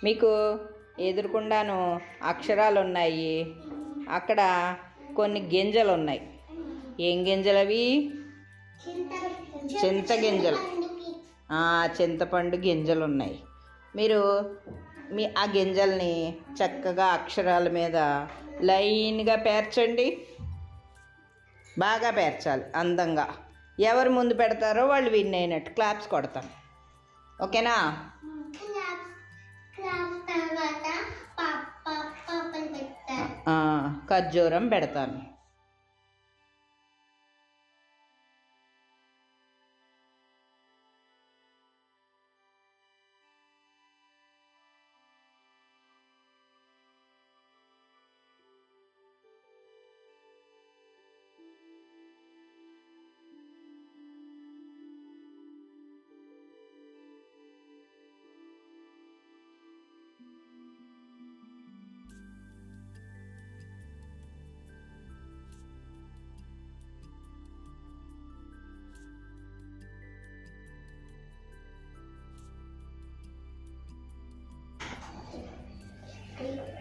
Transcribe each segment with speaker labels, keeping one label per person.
Speaker 1: మీకు ఎదురుకుండాను అక్షరాలు ఉన్నాయి. అక్కడ కొన్ని గింజలు ఉన్నాయి. ఏం గింజలు అవి? చింత గింజలు. చింతపండు గింజలు ఉన్నాయి. మీరు ఆ గింజల్ని చక్కగా అక్షరాల మీద లైన్గా పేర్చండి. బాగా పేర్చాలి, అందంగా. ఎవరు ముందు పెడతారో వాళ్ళు విన్ అయినట్టు. క్లాప్స్ కొడతాం, ఓకేనా? ఖర్జూరం పెడతాను.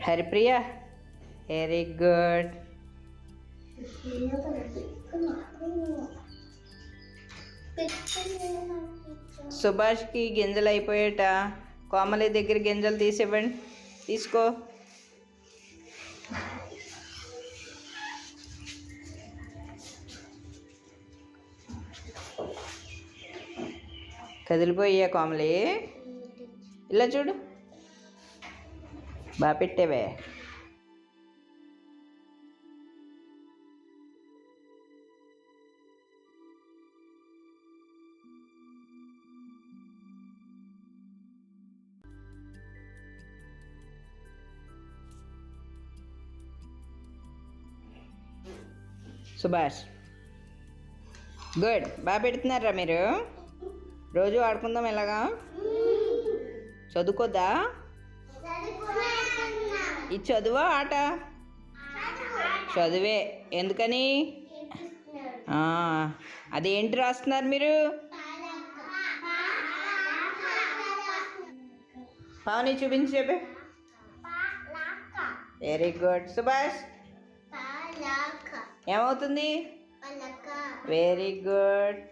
Speaker 1: Haripriya, very good. సుభాష్కి గింజలు అయిపోయేట. కోమలి దగ్గర గింజలు తీసివ్వండి. తీసుకో. కదిలిపోయా కోమలి, ఇలా చూడు. బాగా పెట్టేవే. సుభాష్, గుడ్. బాగా పెడుతున్నారా మీరు? రోజు ఆడుకుందాం ఇలాగా. చదువుకోద్దా? ఇది చదువా ఆట? చదువే. ఎందుకని? అదేంటి రాస్తున్నారు మీరు? పావని చూపించి చెప్పే. Very good. సుభాష్, ఏమవుతుంది? Very good.